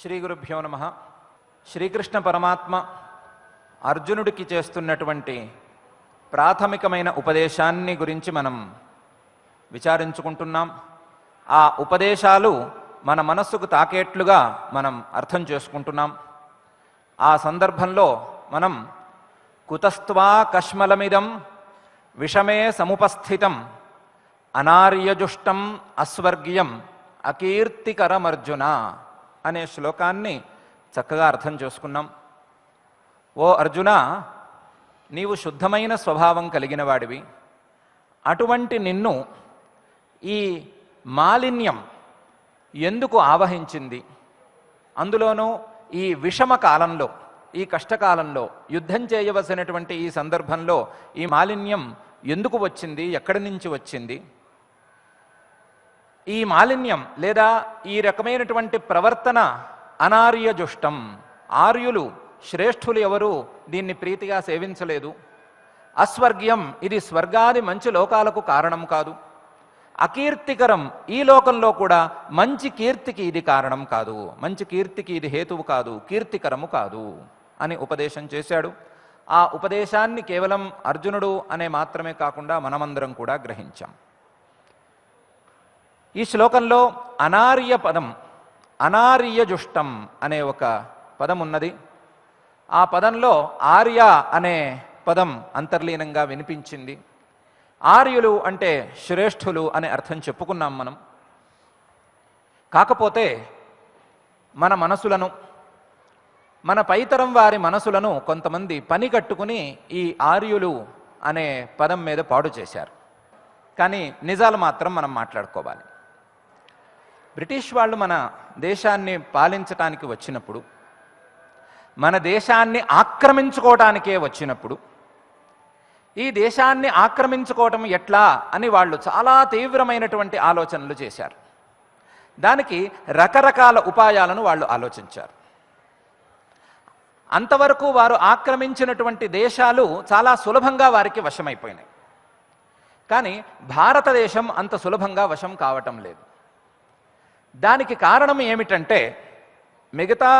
శ్రీ గురుభ్యో నమః. శ్రీకృష్ణ పరమాత్మ అర్జునుడికి చేస్తున్నటువంటి ప్రాథమికమైన ఉపదేశాన్ని గురించి మనం విచారించుకుంటున్నాం. ఆ ఉపదేశాలు మన మనస్సుకు తాకేట్లుగా మనం అర్థం చేసుకుంటున్నాం. ఆ సందర్భంలో మనం కుతస్త్వా కష్మలమిదం విషమే సముపస్థితం అనార్యజుష్టం అస్వర్గ్యం అకీర్తికరమర్జున అనే శ్లోకాన్ని చక్కగా అర్థం చేసుకున్నాం. ఓ అర్జున, నీవు శుద్ధమైన స్వభావం కలిగిన వాడివి. అటువంటి నిన్ను ఈ మాలిన్యం ఎందుకు ఆవహించింది? అందులోనూ ఈ విషమ కాలంలో, ఈ కష్టకాలంలో, యుద్ధం చేయవలసినటువంటి ఈ సందర్భంలో ఈ మాలిన్యం ఎందుకు వచ్చింది? ఎక్కడి నుంచి వచ్చింది? ఈ మాలిన్యం లేదా ఈ రకమైనటువంటి ప్రవర్తన అనార్యజుష్టం. ఆర్యులు, శ్రేష్ఠులు ఎవరు దీన్ని ప్రీతిగా సేవించలేదు. అస్వర్గ్యం, ఇది స్వర్గాది మంచి లోకాలకు కారణం కాదు. అకీర్తికరం, ఈ లోకంలో కూడా మంచి కీర్తికి ఇది కారణం కాదు, మంచి కీర్తికి ఇది హేతువు కాదు, కీర్తికరము కాదు అని ఉపదేశం చేశాడు. ఆ ఉపదేశాన్ని కేవలం అర్జునుడు అనే మాత్రమే కాకుండా మనమందరం కూడా గ్రహించాం. ఈ శ్లోకంలో అనార్య పదం, అనార్యజుష్టం అనే ఒక పదం ఉన్నది. ఆ పదంలో ఆర్య అనే పదం అంతర్లీనంగా వినిపించింది. ఆర్యులు అంటే శ్రేష్ఠులు అనే అర్థం చెప్పుకున్నాం మనం. కాకపోతే మన మనసులను, మన పైతరం వారి మనసులను కొంతమంది పని కట్టుకుని ఈ ఆర్యులు అనే పదం మీద పాడు చేశారు. కానీ నిజాలు మాత్రం మనం మాట్లాడుకోవాలి. బ్రిటిష్ వాళ్ళు మన దేశాన్ని పాలించటానికి వచ్చినప్పుడు, మన దేశాన్ని ఆక్రమించుకోవటానికే వచ్చినప్పుడు, ఈ దేశాన్ని ఆక్రమించుకోవటం ఎట్లా అని వాళ్ళు చాలా తీవ్రమైనటువంటి ఆలోచనలు చేశారు. దానికి రకరకాల ఉపాయాలను వాళ్ళు ఆలోచించారు. అంతవరకు వారు ఆక్రమించినటువంటి దేశాలు చాలా సులభంగా వారికి వశమైపోయినాయి. కానీ భారతదేశం అంత సులభంగా వశం కావటం లేదు. దానికి కారణం ఏమిటంటే, మిగతా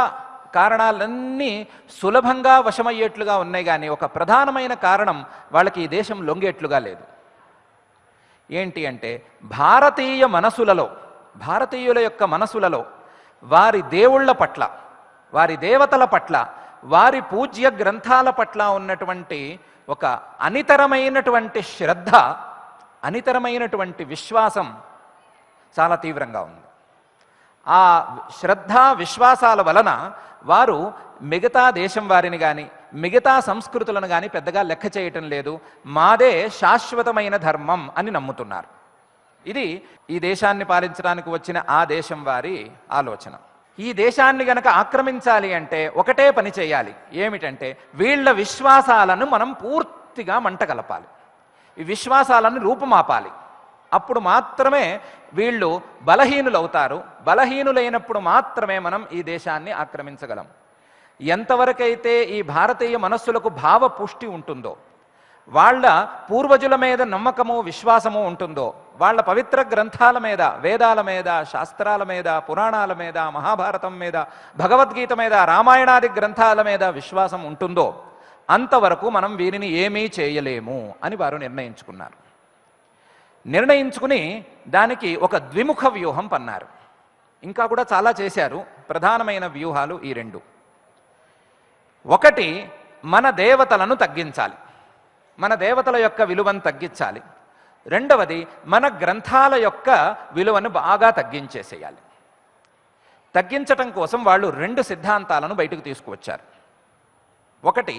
కారణాలన్నీ సులభంగా వశమయ్యేట్లుగా ఉన్నాయి, కానీ ఒక ప్రధానమైన కారణం వాళ్ళకి ఈ దేశం లొంగేట్లుగా లేదు. ఏంటి అంటే, భారతీయ మనసులలో, భారతీయుల యొక్క మనసులలో వారి దేవుళ్ళ పట్ల, వారి దేవతల పట్ల, వారి పూజ్య గ్రంథాల పట్ల ఉన్నటువంటి ఒక అనితరమైనటువంటి శ్రద్ధ, అనితరమైనటువంటి విశ్వాసం చాలా తీవ్రంగా ఉంది. ఆ శ్రద్ధ విశ్వాసాల వలన వారు మిగతా దేశం వారిని కానీ, మిగతా సంస్కృతులను కానీ పెద్దగా లెక్క చేయటం లేదు. మాదే శాశ్వతమైన ధర్మం అని నమ్ముతున్నారు. ఇది ఈ దేశాన్ని పాలించడానికి వచ్చిన ఆ దేశం వారి ఆలోచన. ఈ దేశాన్ని గనక ఆక్రమించాలి అంటే ఒకటే పని చేయాలి. ఏమిటంటే, వీళ్ళ విశ్వాసాలను మనం పూర్తిగా మంట కలపాలి, ఈ విశ్వాసాలను రూపుమాపాలి. అప్పుడు మాత్రమే వీళ్ళు బలహీనులవుతారు. బలహీనులైనప్పుడు మాత్రమే మనం ఈ దేశాన్ని ఆక్రమించగలం. ఎంతవరకైతే ఈ భారతీయ మనస్సులకు భావ పుష్టి ఉంటుందో, వాళ్ళ పూర్వజుల మీద నమ్మకము, విశ్వాసము ఉంటుందో, వాళ్ళ పవిత్ర గ్రంథాల మీద, వేదాల మీద, శాస్త్రాల మీద, పురాణాల మీద, మహాభారతం మీద, భగవద్గీత మీద, రామాయణాది గ్రంథాల మీద విశ్వాసం ఉంటుందో, అంతవరకు మనం వీరిని ఏమీ చేయలేము అని వారు నిర్ణయించుకున్నారు. నిర్ణయించుకుని దానికి ఒక ద్విముఖ వ్యూహం పన్నారు. ఇంకా కూడా చాలా చేశారు. ప్రధానమైన వ్యూహాలు ఈ రెండు. ఒకటి, మన దేవతలను తగ్గించాలి, మన దేవతల యొక్క విలువను తగ్గించాలి. రెండవది, మన గ్రంథాల యొక్క విలువను బాగా తగ్గించేసేయాలి. తగ్గించటం కోసం వాళ్ళు రెండు సిద్ధాంతాలను బయటకు తీసుకువచ్చారు. ఒకటి,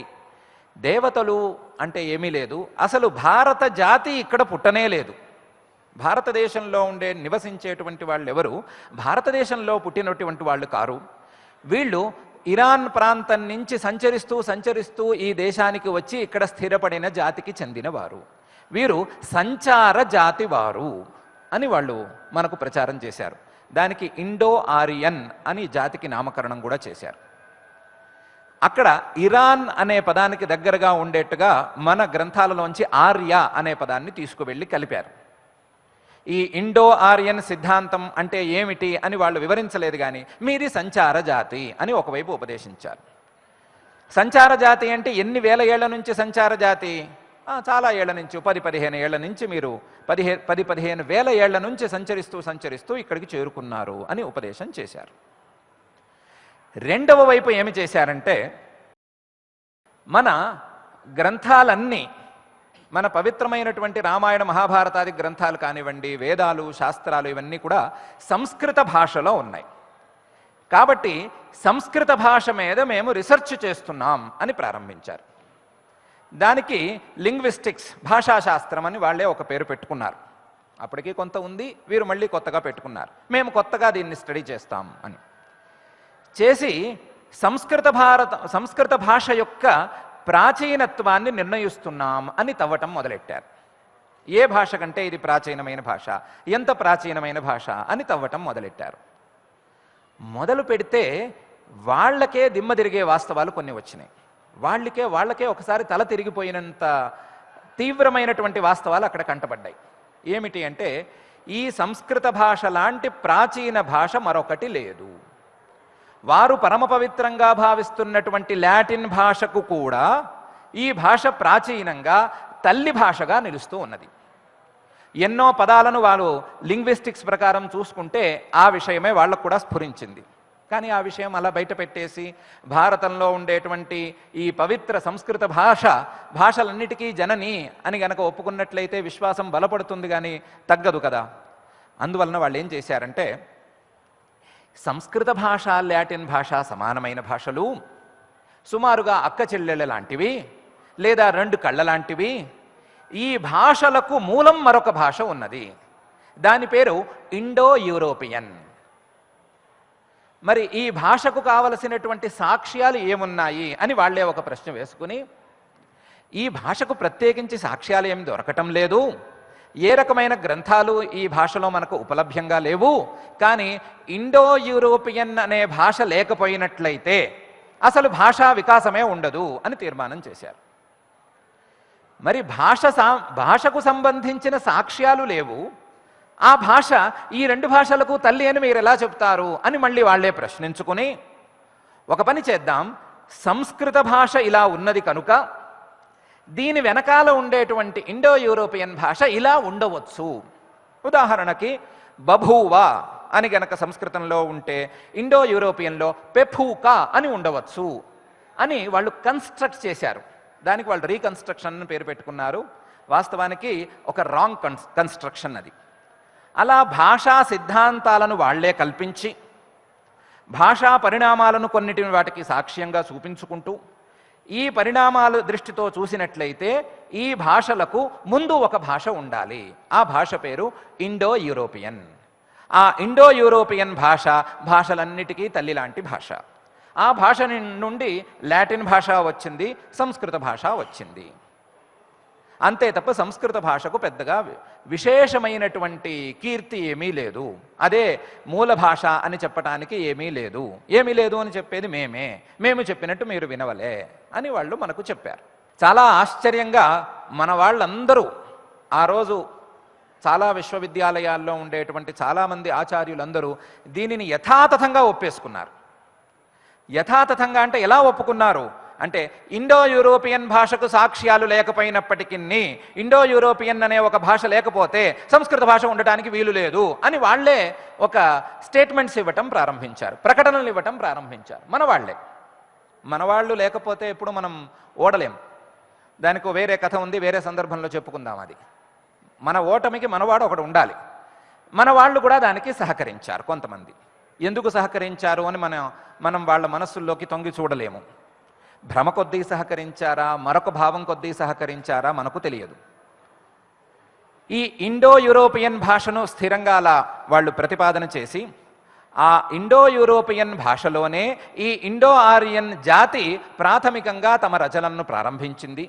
దేవతలు అంటే ఏమీ లేదు, అసలు భారత జాతి ఇక్కడ పుట్టనే లేదు. భారతదేశంలో నివసించేటువంటి వాళ్ళు ఎవరు భారతదేశంలో పుట్టినటువంటి వాళ్ళు కారు. వీళ్ళు ఇరాన్ ప్రాంతం నుంచి సంచరిస్తూ ఈ దేశానికి వచ్చి ఇక్కడ స్థిరపడిన జాతికి చెందినవారు. వీరు సంచార జాతి వారు అని వాళ్ళు మనకు ప్రచారం చేశారు. దానికి ఇండో ఆరియన్ అని జాతికి నామకరణం కూడా చేశారు. అక్కడ ఇరాన్ అనే పదానికి దగ్గరగా ఉండేట్టుగా మన గ్రంథాలలోంచి ఆర్య అనే పదాన్ని తీసుకువెళ్ళి కలిపారు. ఈ ఇండో ఆర్యన్ సిద్ధాంతం అంటే ఏమిటి అని వాళ్ళు వివరించలేదు, కానీ మీది సంచార జాతి అని ఒకవైపు ఉపదేశించారు. సంచార జాతి అంటే ఎన్ని వేల ఏళ్ల నుంచి సంచార జాతి? చాలా ఏళ్ల నుంచి, 10-15 ఏళ్ల నుంచి మీరు 10-15 వేల ఏళ్ల నుంచి సంచరిస్తూ ఇక్కడికి చేరుకున్నారు అని ఉపదేశం చేశారు. రెండవ వైపు ఏమి చేశారంటే, మన గ్రంథాలన్నీ, మన పవిత్రమైనటువంటి రామాయణ మహాభారతాది గ్రంథాలు కానివ్వండి, వేదాలు, శాస్త్రాలు, ఇవన్నీ కూడా సంస్కృత భాషలో ఉన్నాయి. కాబట్టి సంస్కృత భాష మీద మేము రీసెర్చ్ చేస్తున్నాం అని ప్రారంభించారు. దానికి లింగ్విస్టిక్స్, భాషాశాస్త్రం అని వాళ్ళే ఒక పేరు పెట్టుకున్నారు. అప్పటికీ కొంత ఉంది, వీరు మళ్ళీ కొత్తగా పెట్టుకున్నారు. మేము కొత్తగా దీన్ని స్టడీ చేస్తాం అని చేసి సంస్కృత భాష యొక్క ప్రాచీనత్వాన్ని నిర్ణయిస్తున్నాం అని తవ్వటం మొదలెట్టారు. ఏ భాష కంటే ఇది ప్రాచీనమైన భాష, ఎంత ప్రాచీనమైన భాష అని తవ్వటం మొదలెట్టారు. మొదలు పెడితే వాళ్ళకే దిమ్మ తిరిగే వాస్తవాలు కొన్ని వచ్చినాయి. వాళ్ళకే ఒకసారి తల తిరిగిపోయినంత తీవ్రమైనటువంటి వాస్తవాలు అక్కడ కంటపడ్డాయి. ఏమిటి అంటే, ఈ సంస్కృత భాష లాంటి ప్రాచీన భాష మరొకటి లేదు. వారు పరమ పవిత్రంగా భావిస్తున్నటువంటి లాటిన్ భాషకు కూడా ఈ భాష ప్రాచీనంగా తల్లి భాషగా నిలుస్తూ ఉన్నది. ఎన్నో పదాలను వాళ్ళు లింగ్విస్టిక్స్ ప్రకారం చూసుకుంటే ఆ విషయమే వాళ్ళకు కూడా స్ఫురించింది. కానీ ఆ విషయం అలా బయట పెట్టేసి భారతంలో ఉండేటువంటి ఈ పవిత్ర సంస్కృత భాషలన్నిటికీ జనని అని గనక ఒప్పుకున్నట్లయితే విశ్వాసం బలపడుతుంది, కానీ తగ్గదు కదా. అందువలన వాళ్ళు ఏం చేశారంటే, సంస్కృత భాష, లాటిన్ భాష సమానమైన భాషలు, సుమారుగా అక్క చెల్లెళ్ళ లాంటివి లేదా రెండు కళ్ళ లాంటివి. ఈ భాషలకు మూలం మరొక భాష ఉన్నది, దాని పేరు ఇండో యూరోపియన్. మరి ఈ భాషకు కావలసినటువంటి సాక్ష్యాలు ఏమున్నాయి అని వాళ్ళే ఒక ప్రశ్న వేసుకుని, ఈ భాషకు ప్రత్యేకించి సాక్ష్యాలు ఏమి దొరకటం లేదు, ఏ రకమైన గ్రంథాలు ఈ భాషలో మనకు ఉపలభ్యంగా లేవు, కానీ ఇండో యూరోపియన్ అనే భాష లేకపోయినట్లయితే అసలు భాషా వికాసమే ఉండదు అని తీర్మానం చేశారు. మరి భాషకు సంబంధించిన సాక్ష్యాలు లేవు, ఆ భాష ఈ రెండు భాషలకు తల్లి అని మీరు ఎలా చెప్తారు అని మళ్ళీ వాళ్లే ప్రశ్నించుకుని, ఒక పని చేద్దాం, సంస్కృత భాష ఇలా ఉన్నది కనుక దీని వెనకాల ఉండేటువంటి ఇండో యూరోపియన్ భాష ఇలా ఉండవచ్చు. ఉదాహరణకి బభూవ అని గనక సంస్కృతంలో ఉంటే ఇండో యూరోపియన్లో పెఫూకా అని ఉండవచ్చు అని వాళ్ళు కన్స్ట్రక్ట్ చేశారు. దానికి వాళ్ళు రీకన్స్ట్రక్షన్ అని పేరు పెట్టుకున్నారు. వాస్తవానికి ఒక రాంగ్ కన్స్ట్రక్షన్ అది. అలా భాషా సిద్ధాంతాలను వాళ్లే కల్పించి భాషా పరిణామాలను కొన్నిటిని వాటికి సాక్ష్యంగా చూపించుకుంటూ, ఈ పరిణామాల దృష్టితో చూసినట్లయితే ఈ భాషలకు ముందు ఒక భాష ఉండాలి, ఆ భాష పేరు ఇండో యూరోపియన్. ఆ ఇండో యూరోపియన్ భాషలన్నిటికీ తల్లి లాంటి భాష. ఆ భాష నుండి లాటిన్ భాష వచ్చింది, సంస్కృత భాష వచ్చింది. అంతే తప్ప సంస్కృత భాషకు పెద్దగా విశేషమైనటువంటి కీర్తి ఏమీ లేదు. అదే మూల భాష అని చెప్పటానికి ఏమీ లేదు. ఏమీ లేదు అని చెప్పేది మేము చెప్పినట్టు మీరు వినవలే అని వాళ్ళు మనకు చెప్పారు. చాలా ఆశ్చర్యంగా మన వాళ్ళందరూ ఆ రోజు చాలా విశ్వవిద్యాలయాల్లో ఉండేటువంటి చాలామంది ఆచార్యులందరూ దీనిని యథాతథంగా ఒప్పేసుకున్నారు. యథాతథంగా అంటే ఎలా ఒప్పుకున్నారు అంటే, ఇండో యూరోపియన్ భాషకు సాక్ష్యాలు లేకపోయినప్పటికీ ఇండో యూరోపియన్ అనే ఒక భాష లేకపోతే సంస్కృత భాష ఉండటానికి వీలు లేదు అని వాళ్లే ఒక స్టేట్మెంట్స్ ఇవ్వటం ప్రారంభించారు, ప్రకటనలు ఇవ్వటం ప్రారంభించారు. మనవాళ్ళు లేకపోతే ఇప్పుడు మనం ఓడలేం. దానికి వేరే కథ ఉంది, వేరే సందర్భంలో చెప్పుకుందాం. అది మన ఓటమికి మనవాడు ఒకడు ఉండాలి. మన వాళ్ళు కూడా దానికి సహకరించారు. కొంతమంది ఎందుకు సహకరించారు అని మనం వాళ్ళ మనస్సుల్లోకి తొంగి చూడలేము. భ్రమ కొద్దీ సహకరించారా, మరొక భావం కొద్దీ సహకరించారా మనకు తెలియదు. ఈ ఇండో యూరోపియన్ భాషను స్థిరంగా అలా వాళ్ళు ప్రతిపాదన చేసి, ఆ ఇండో యూరోపియన్ భాషలోనే ఈ ఇండో ఆరియన్ జాతి ప్రాథమికంగా తమ రచనలను ప్రారంభించింది.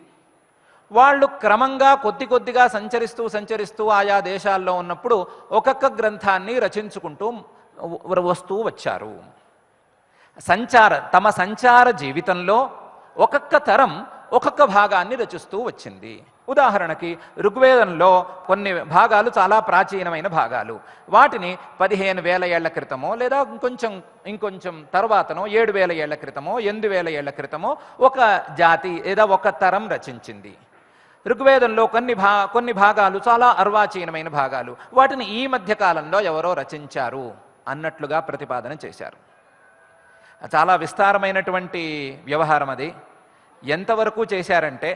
వాళ్ళు క్రమంగా కొద్దిగా సంచరిస్తూ ఆయా దేశాల్లో ఉన్నప్పుడు ఒక్కొక్క గ్రంథాన్ని రచించుకుంటూ వస్తూ వచ్చారు. తమ సంచార జీవితంలో ఒక్కొక్క తరం ఒక్కొక్క భాగాన్ని రచిస్తూ వచ్చింది. ఉదాహరణకి ఋగ్వేదంలో కొన్ని భాగాలు చాలా ప్రాచీనమైన భాగాలు, వాటిని 15,000 ఏళ్ల క్రితమో లేదా ఇంకొంచెం తర్వాతనో 7,000 ఏళ్ల క్రితమో 8,000 ఏళ్ల క్రితమో ఒక జాతి లేదా ఒక తరం రచించింది. ఋగ్వేదంలో కొన్ని భాగాలు చాలా అర్వాచీనమైన భాగాలు, వాటిని ఈ మధ్య కాలంలో ఎవరో రచించారు అన్నట్లుగా ప్రతిపాదన చేశారు. చాలా విస్తారమైనటువంటి వ్యవహారం అది. ఎంతవరకు చేశారంటే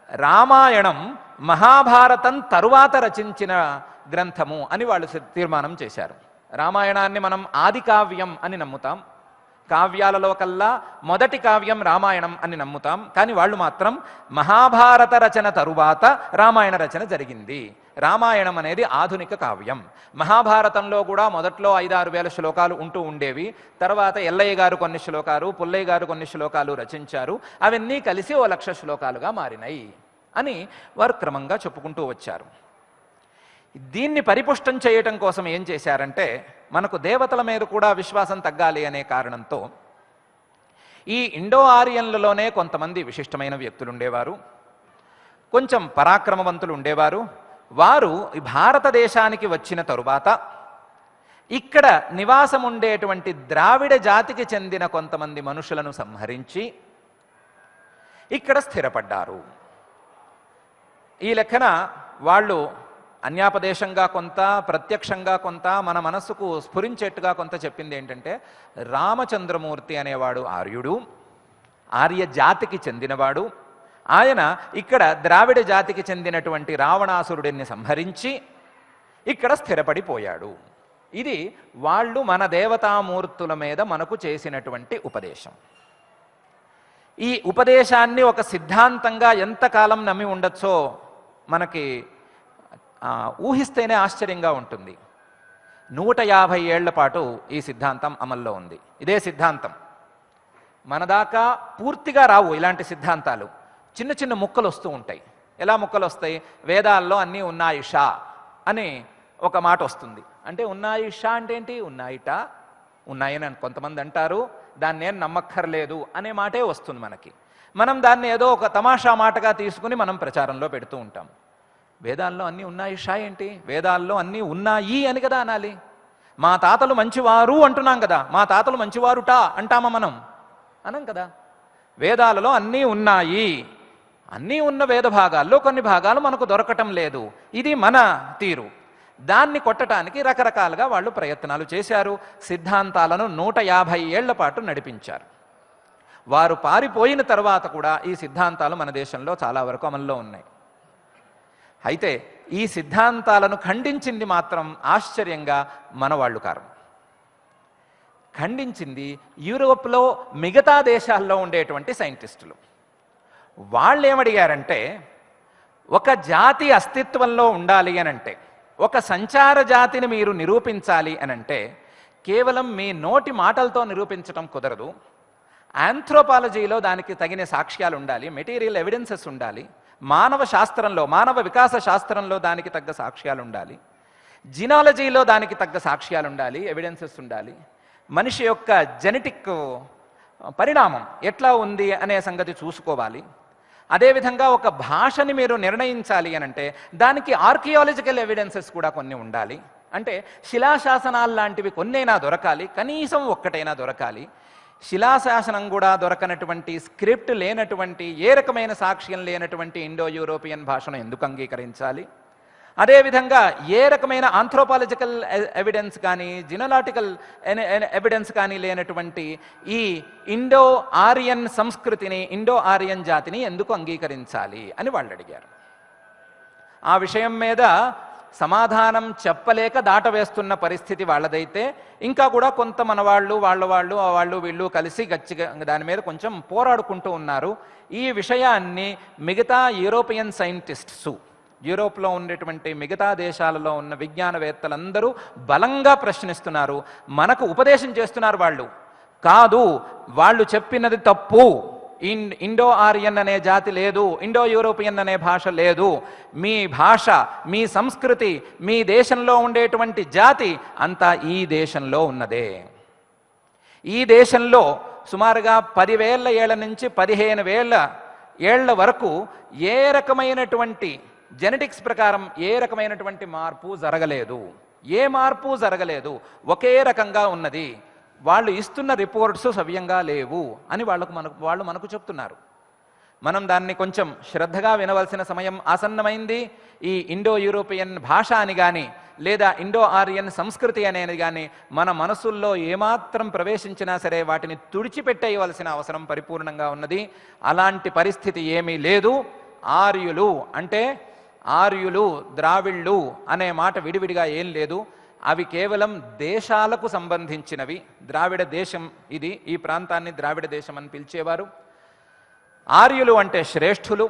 రామాయణం మహాభారతం తరువాత రచించిన గ్రంథము అని వాళ్ళు తీర్మానం చేశారు. రామాయణాన్ని మనం ఆది కావ్యం అని నమ్ముతాం, కావ్యాలలో కల్లా మొదటి కావ్యం రామాయణం అని నమ్ముతాం. కానీ వాళ్ళు మాత్రం మహాభారత రచన తరువాత రామాయణ రచన జరిగింది, రామాయణం అనేది ఆధునిక కావ్యం. మహాభారతంలో కూడా మొదట్లో 5-6 వేల శ్లోకాలు ఉంటూ ఉండేవి. తర్వాత ఎల్లయ్య గారు కొన్ని శ్లోకాలు, పుల్లయ్య గారు కొన్ని శ్లోకాలు రచించారు. అవన్నీ కలిసి 1,00,000 శ్లోకాలుగా మారినాయి అని వారు క్రమంగా చెప్పుకుంటూ వచ్చారు. దీన్ని పరిపుష్టం చేయటం కోసం ఏం చేశారంటే, మనకు దేవతల మీద కూడా విశ్వాసం తగ్గాలి అనే కారణంతో ఈ ఇండో ఆరియన్లలోనే కొంతమంది విశిష్టమైన వ్యక్తులు ఉండేవారు, కొంచెం పరాక్రమవంతులు ఉండేవారు. వారు భారతదేశానికి వచ్చిన తరువాత ఇక్కడ నివాసం ఉండేటువంటి ద్రావిడ జాతికి చెందిన కొంతమంది మనుషులను సంహరించి ఇక్కడ స్థిరపడ్డారు. ఈ లెక్కన వాళ్ళు అన్యాపదేశంగా కొంత, ప్రత్యక్షంగా కొంత, మన మనస్సుకు స్ఫురించేట్టుగా కొంత చెప్పింది ఏంటంటే, రామచంద్రమూర్తి అనేవాడు ఆర్యుడు, ఆర్య జాతికి చెందినవాడు. ఆయన ఇక్కడ ద్రావిడ జాతికి చెందినటువంటి రావణాసురుడిని సంహరించి ఇక్కడ స్థిరపడిపోయాడు. ఇది వాళ్ళు మన దేవతామూర్తుల మీద మనకు చేసినటువంటి ఉపదేశం. ఈ ఉపదేశాన్ని ఒక సిద్ధాంతంగా ఎంతకాలం నమ్మి ఉండొచ్చో మనకి ఊహిస్తేనే ఆశ్చర్యంగా ఉంటుంది. 150 ఏళ్ల పాటు ఈ సిద్ధాంతం అమల్లో ఉంది. ఇదే సిద్ధాంతం మన దాకా పూర్తిగా రావు. ఇలాంటి సిద్ధాంతాలు చిన్న చిన్న ముక్కలు వస్తూ ఉంటాయి. ఎలా ముక్కలు వస్తాయి? వేదాల్లో అన్నీ ఉన్నాయి షా అని ఒక మాట వస్తుంది. అంటే ఉన్నాయి షా అంటే ఏంటి? ఉన్నాయిట, ఉన్నాయని కొంతమంది అంటారు, దాన్ని నేను నమ్మక్కర్లేదు అనే మాటే వస్తుంది మనకి. మనం దాన్ని ఏదో ఒక తమాషా మాటగా తీసుకుని మనం ప్రచారంలో పెడుతూ ఉంటాం. వేదాల్లో అన్నీ ఉన్నాయి షా ఏంటి? వేదాల్లో అన్నీ ఉన్నాయి అని కదా అనాలి. మా తాతలు మంచివారు అంటున్నాం కదా, మా తాతలు మంచివారుట అంటామా మనం? అనం కదా. వేదాలలో అన్నీ ఉన్నాయి, అన్నీ ఉన్న వేద భాగాల్లో కొన్ని భాగాలు మనకు దొరకటం లేదు. ఇది మన తీరు. దాన్ని కొట్టడానికి రకరకాలుగా వాళ్ళు ప్రయత్నాలు చేశారు. సిద్ధాంతాలను 150 ఏళ్ల పాటు నడిపించారు. వారు పారిపోయిన తర్వాత కూడా ఈ సిద్ధాంతాలు మన దేశంలో చాలా వరకు అమల్లో ఉన్నాయి. అయితే ఈ సిద్ధాంతాలను ఖండించింది మాత్రం ఆశ్చర్యంగా మన వాళ్ళు కారణం. ఖండించింది యూరోప్లో మిగతా దేశాల్లో ఉండేటువంటి సైంటిస్టులు. వాళ్ళు ఏమడిగారంటే, ఒక జాతి అస్తిత్వంలో ఉండాలి అనంటే, ఒక సంచార జాతిని మీరు నిరూపించాలి అనంటే కేవలం మీ నోటి మాటలతో నిరూపించటం కుదరదు. ఆంథ్రోపాలజీలో దానికి తగిన సాక్ష్యాలు ఉండాలి, మెటీరియల్ ఎవిడెన్సెస్ ఉండాలి. మానవ శాస్త్రంలో, మానవ వికాస శాస్త్రంలో దానికి తగ్గ సాక్ష్యాలు ఉండాలి. జినాలజీలో దానికి తగ్గ సాక్ష్యాలు ఉండాలి, ఎవిడెన్సెస్ ఉండాలి. మనిషి యొక్క జెనెటిక్ పరిణామం ఎట్లా ఉంది అనే సంగతి చూసుకోవాలి. అదేవిధంగా ఒక భాషని మీరు నిర్ణయించాలి అనంటే దానికి ఆర్కియాలజికల్ ఎవిడెన్సెస్ కూడా కొన్ని ఉండాలి. అంటే శిలాశాసనాలు లాంటివి కొన్నైనా దొరకాలి, కనీసం ఒక్కటైనా దొరకాలి. శిలాశాసనం కూడా దొరకనటువంటి, స్క్రిప్ట్ లేనటువంటి, ఏ రకమైన సాక్ష్యం లేనటువంటి ఇండో యూరోపియన్ భాషను ఎందుకు అంగీకరించాలి? అదేవిధంగా ఏ రకమైన ఆంథ్రోపాలజికల్ ఎవిడెన్స్ కానీ, జినలాటికల్ ఎవిడెన్స్ కానీ లేనటువంటి ఈ ఇండో ఆరియన్ సంస్కృతిని, ఇండో ఆరియన్ జాతిని ఎందుకు అంగీకరించాలి అని వాళ్ళు అడిగారు. ఆ విషయం మీద సమాధానం చెప్పలేక దాటవేస్తున్న పరిస్థితి వాళ్ళదైతే, ఇంకా కూడా కొంత మన వాళ్ళు వీళ్ళు కలిసి గచ్చిగా దాని మీద కొంచెం పోరాడుకుంటూ ఉన్నారు. ఈ విషయాన్ని మిగతా యూరోపియన్ సైంటిస్ట్స్, యూరోప్లో ఉండేటువంటి మిగతా దేశాలలో ఉన్న విజ్ఞానవేత్తలందరూ బలంగా ప్రశ్నిస్తున్నారు, మనకు ఉపదేశం చేస్తున్నారు. వాళ్ళు కాదు, వాళ్ళు చెప్పినది తప్పు, ఇండో ఆరియన్ అనే జాతి లేదు, ఇండో యూరోపియన్ అనే భాష లేదు, మీ భాష, మీ సంస్కృతి, మీ దేశంలో ఉండేటువంటి జాతి అంతా ఈ దేశంలో ఉన్నదే. ఈ దేశంలో సుమారుగా 10,000 ఏళ్ల నుంచి 15,000 ఏళ్ల వరకు ఏ రకమైనటువంటి జెనెటిక్స్ ప్రకారం ఏ రకమైనటువంటి మార్పు జరగలేదు, ఏ మార్పు జరగలేదు, ఒకే రకంగా ఉన్నది. వాళ్ళు ఇస్తున్న రిపోర్ట్స్ సవ్యంగా లేవు అని వాళ్ళు మనకు చెప్తున్నారు. మనం దాన్ని కొంచెం శ్రద్ధగా వినవలసిన సమయం ఆసన్నమైంది. ఈ ఇండో యూరోపియన్ భాష అని కానీ లేదా ఇండో ఆరియన్ సంస్కృతి అనేది కానీ మన మనసుల్లో ఏమాత్రం ప్రవేశించినా సరే వాటిని తుడిచిపెట్టేయవలసిన అవసరం పరిపూర్ణంగా ఉన్నది. అలాంటి పరిస్థితి ఏమీ లేదు. ఆర్యులు అంటే ఆర్యులు, ద్రావిళ్ళు అనే మాట విడివిడిగా ఏం లేదు. అవి కేవలం దేశాలకు సంబంధించినవి. ద్రావిడ దేశం ఇది, ఈ ప్రాంతాన్ని ద్రావిడ దేశం అని పిలిచేవారు. ఆర్యులు అంటే శ్రేష్ఠులు.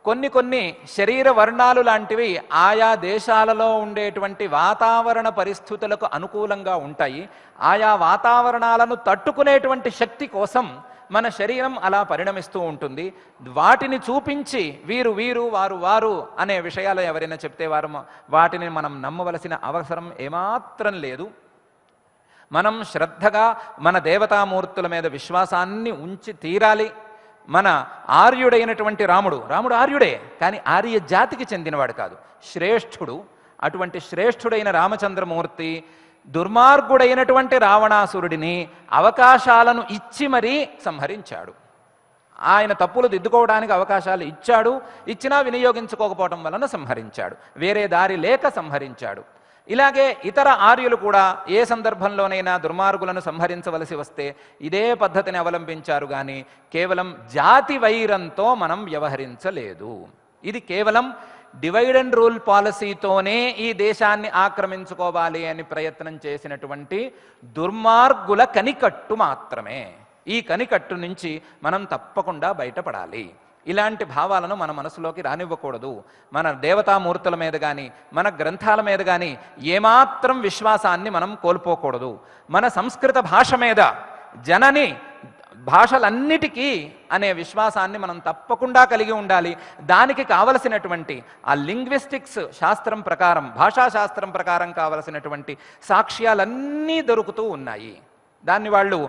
కొన్ని శరీర వర్ణాలు లాంటివి ఆయా దేశాలలో ఉండేటువంటి వాతావరణ పరిస్థితులకు అనుకూలంగా ఉంటాయి. ఆయా వాతావరణాలను తట్టుకునేటువంటి శక్తి కోసం మన శరీరం అలా పరిణమిస్తూ ఉంటుంది. వాటిని చూపించి వీరు వీరు వారు వారు అనే విషయాలు ఎవరైనా చెప్తే వాటిని మనం నమ్మవలసిన అవసరం ఏమాత్రం లేదు. మనం శ్రద్ధగా మన దేవతామూర్తుల మీద విశ్వాసాన్ని ఉంచి తీరాలి. మన ఆర్యుడైనటువంటి రాముడు ఆర్యుడే, కానీ ఆర్య జాతికి చెందినవాడు కాదు, శ్రేష్ఠుడు. అటువంటి శ్రేష్ఠుడైన రామచంద్రమూర్తి దుర్మార్గుడైనటువంటి రావణాసురుడిని అవకాశాలను ఇచ్చి మరీ సంహరించాడు. ఆయన తప్పులు దిద్దుకోవడానికి అవకాశాలు ఇచ్చాడు, ఇచ్చినా వినియోగించుకోకపోవడం వలన సంహరించాడు. వేరే దారి లేక సంహరించాడు. ఇలాగే ఇతర ఆర్యులు కూడా ఏ సందర్భంలోనైనా దుర్మార్గులను సంహరించవలసి వస్తే ఇదే పద్ధతిని అవలంబించారు, కానీ కేవలం జాతి వైరంతో మనం వ్యవహరించలేదు. ఇది కేవలం డివైడ్ అండ్ రూల్ పాలసీతోనే ఈ దేశాన్ని ఆక్రమించుకోవాలి అని ప్రయత్నం చేసినటువంటి దుర్మార్గుల కనికట్టు మాత్రమే. ఈ కనికట్టు నుంచి మనం తప్పకుండా బయటపడాలి. ఇలాంటి భావాలను మన మనసులోకి రానివ్వకూడదు. మన దేవతామూర్తుల మీద కానీ మన గ్రంథాల మీద కానీ ఏమాత్రం విశ్వాసాన్ని మనం కోల్పోకూడదు. మన సంస్కృత భాష మీద జనని భాషలన్నిటికీ అనే విశ్వాసాన్ని మనం తప్పకుండా కలిగి ఉండాలి. దానికి కావలసినటువంటి ఆ లింగ్విస్టిక్స్ శాస్త్రం ప్రకారం, భాషాశాస్త్రం ప్రకారం కావలసినటువంటి సాక్ష్యాలన్నీ దొరుకుతూ ఉన్నాయి. దాన్ని వాళ్ళు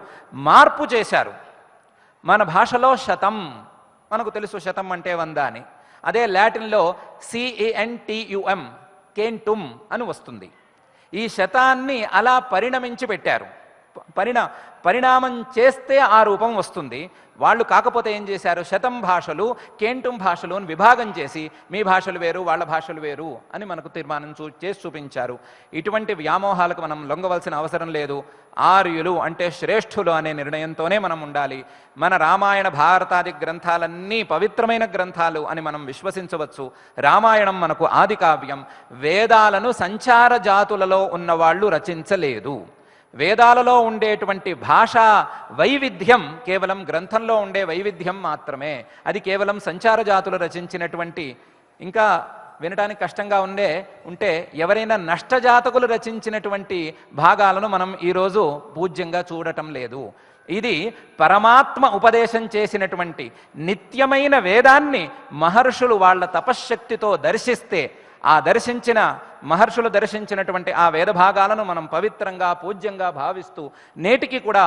మార్పు చేశారు. మన భాషలో శతం, మనకు తెలుసు శతం అంటే 100 అని. అదే లాటిన్లో CENTUM కేంటుమ్ అని వస్తుంది. ఈ శతాన్ని అలా పరిణమించి పెట్టారు. పరిణామం చేస్తే ఆ రూపం వస్తుంది. వాళ్ళు కాకపోతే ఏం చేశారు, శతం భాషలు కేంటుం భాషలు అని విభాగం చేసి మీ భాషలు వేరు వాళ్ళ భాషలు వేరు అని మనకు తీర్మానం చేసి చూపించారు. ఇటువంటి వ్యామోహాలకు మనం లొంగవలసిన అవసరం లేదు. ఆర్యులు అంటే శ్రేష్ఠులు అనే నిర్ణయంతోనే మనం ఉండాలి. మన రామాయణ భారతాది గ్రంథాలన్నీ పవిత్రమైన గ్రంథాలు అని మనం విశ్వసించవచ్చు. రామాయణం మనకు ఆది కావ్యం. వేదాలను సంచార జాతులలో ఉన్నవాళ్ళు రచించలేదు. వేదాలలో ఉండేటువంటి భాషా వైవిధ్యం కేవలం గ్రంథంలో ఉండే వైవిధ్యం మాత్రమే. అది కేవలం సంచార జాతులు రచించినటువంటి, ఇంకా వినటానికి కష్టంగా ఉంటే ఎవరైనా నష్టజాతకులు రచించినటువంటి భాగాలను మనం ఈరోజు పూజ్యంగా చూడటం లేదు. ఇది పరమాత్మ ఉపదేశం చేసినటువంటి నిత్యమైన వేదాన్ని మహర్షులు వాళ్ళ తపశ్శక్తితో దర్శిస్తే ఆ మహర్షులు దర్శించినటువంటి ఆ వేద భాగాలను మనం పవిత్రంగా పూజ్యంగా భావిస్తూ నేటికి కూడా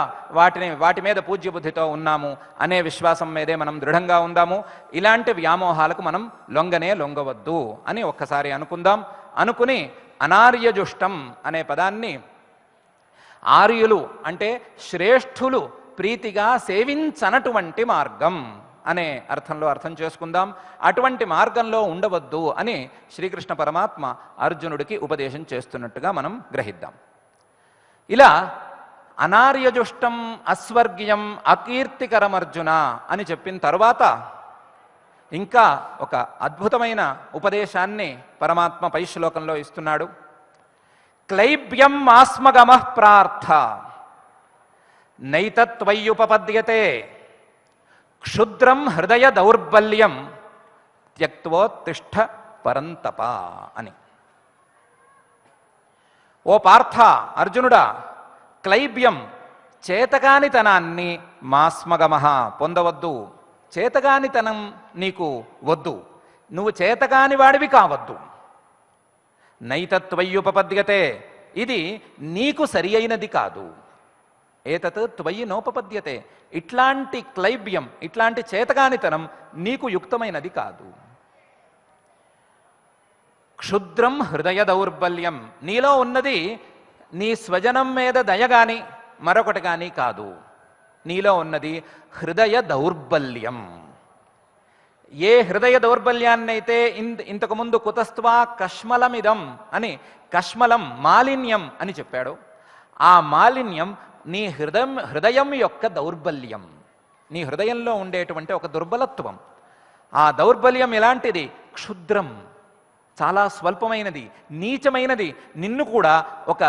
వాటి మీద పూజ్య బుద్ధితో ఉన్నాము అనే విశ్వాసం మీదే మనం దృఢంగా ఉందాము. ఇలాంటి వ్యామోహాలకు మనం లొంగవద్దు అని ఒక్కసారి అనుకుందాం. అనుకుని అనార్యజుష్టం అనే పదాన్ని, ఆర్యులు అంటే శ్రేష్ఠులు ప్రీతిగా సేవించనటువంటి మార్గం అనే అర్థంలో అర్థం చేసుకుందాం. అటువంటి మార్గంలో ఉండవద్దు అని శ్రీకృష్ణ పరమాత్మ అర్జునుడికి ఉపదేశం చేస్తున్నట్టుగా మనం గ్రహిద్దాం. ఇలా అనార్యజుష్టం అస్వర్గ్యం అకీర్తికరమర్జున అని చెప్పిన తరువాత ఇంకా ఒక అద్భుతమైన ఉపదేశాన్ని పరమాత్మ పై శ్లోకంలో ఇస్తున్నాడు. క్లైబ్యం ఆస్మగమః ప్రార్థ నైతత్వయ్యుపపద్యతే క్షుద్రం హృదయ దౌర్బల్యం త్యక్తోత్తిష్ఠ పరంతప అని. ఓ పార్థ, అర్జునుడా, క్లైబ్యం చేతకానితనాన్ని మాస్మగమః పొందవద్దు. చేతకానితనం నీకు వద్దు, నువ్వు చేతకాని వాడివి కావద్దు. నైతత్వయ్యుపపద్యతే, ఇది నీకు సరి అయినది కాదు. ఏతత్ త్వయి నోపపద్యతే. ఇట్లాంటి క్లైబ్యం, ఇట్లాంటి చేతగానితనం నీకు యుక్తమైనది కాదు. క్షుద్రం హృదయ దౌర్బల్యం, నీలో ఉన్నది నీ స్వజనం మీద దయ గాని మరొకటి కానీ కాదు. నీలో ఉన్నది హృదయ దౌర్బల్యం. ఏ హృదయ దౌర్బల్యాన్నైతే ఇంతకుముందు కుతస్త్వా కష్మలమిదం అని, కష్మలం మాలిన్యం అని చెప్పాడు, ఆ మాలిన్యం నీ హృదయం యొక్క దౌర్బల్యం. నీ హృదయంలో ఉండేటువంటి ఒక దుర్బలత్వం. ఆ దౌర్బల్యం ఎలాంటిది? క్షుద్రం, చాలా స్వల్పమైనది, నీచమైనది, నిన్ను కూడా ఒక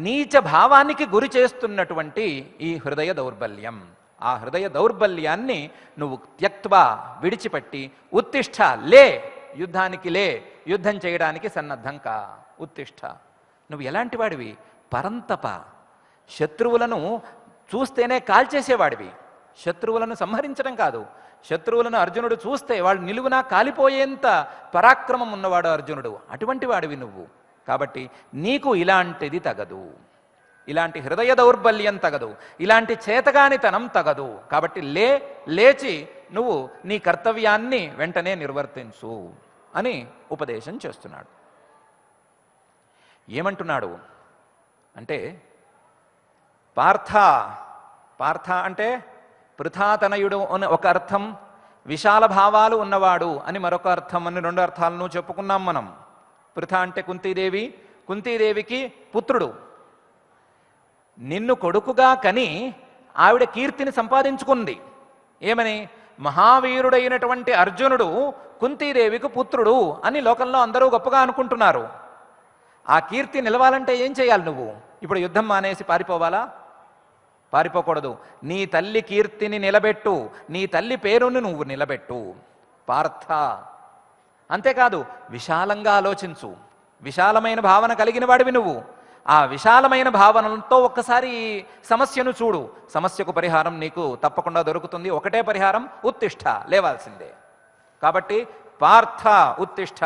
నీచ భావానికి గురి చేస్తున్నటువంటి ఈ హృదయ దౌర్బల్యం. ఆ హృదయ దౌర్బల్యాన్ని నువ్వు త్యక్త్వా, విడిచిపెట్టి, ఉత్తిష్ట, లే, యుద్ధానికి లే, యుద్ధం చేయడానికి సన్నద్ధం కా, ఉత్తిష్ట. నువ్వు ఎలాంటి వాడివి? పరంతప, శత్రువులను చూస్తేనే కాల్చేసేవాడివి. శత్రువులను సంహరించడం కాదు, శత్రువులను అర్జునుడు చూస్తే వాళ్ళు నిలువునా కాలిపోయేంత పరాక్రమం ఉన్నవాడు అర్జునుడు. అటువంటి వాడివి నువ్వు. కాబట్టి నీకు ఇలాంటిది తగదు, ఇలాంటి హృదయ దౌర్బల్యం తగదు, ఇలాంటి చేతగానితనం తగదు. కాబట్టి లేచి నువ్వు నీ కర్తవ్యాన్ని వెంటనే నిర్వర్తించు అని ఉపదేశం చేస్తున్నాడు. ఏమంటున్నాడు అంటే, పార్థ అంటే పృథాతనయుడు అని ఒక అర్థం, విశాల భావాలు ఉన్నవాడు అని మరొక అర్థం అని రెండు అర్థాలను చెప్పుకున్నాం మనం. పృథ అంటే కుంతీదేవి, కుంతీదేవికి పుత్రుడు. నిన్ను కొడుకుగా కని ఆవిడ కీర్తిని సంపాదించుకుంది. ఏమని? మహావీరుడైనటువంటి అర్జునుడు కుంతీదేవికి పుత్రుడు అని లోకంలో అందరూ గొప్పగా అనుకుంటున్నారు. ఆ కీర్తి నిలవాలంటే ఏం చేయాలి నువ్వు? ఇప్పుడు యుద్ధం మానేసి పారిపోవాలా? పారిపోకూడదు. నీ తల్లి కీర్తిని నిలబెట్టు, నీ తల్లి పేరును నువ్వు నిలబెట్టు పార్థ. అంతేకాదు, విశాలంగా ఆలోచించు. విశాలమైన భావన కలిగిన వాడివి నువ్వు. ఆ విశాలమైన భావనలతో ఒక్కసారి సమస్యను చూడు. సమస్యకు పరిహారం నీకు తప్పకుండా దొరుకుతుంది. ఒకటే పరిహారం, ఉత్తిష్ట, లేవాల్సిందే. కాబట్టి పార్థ ఉత్తిష్ట,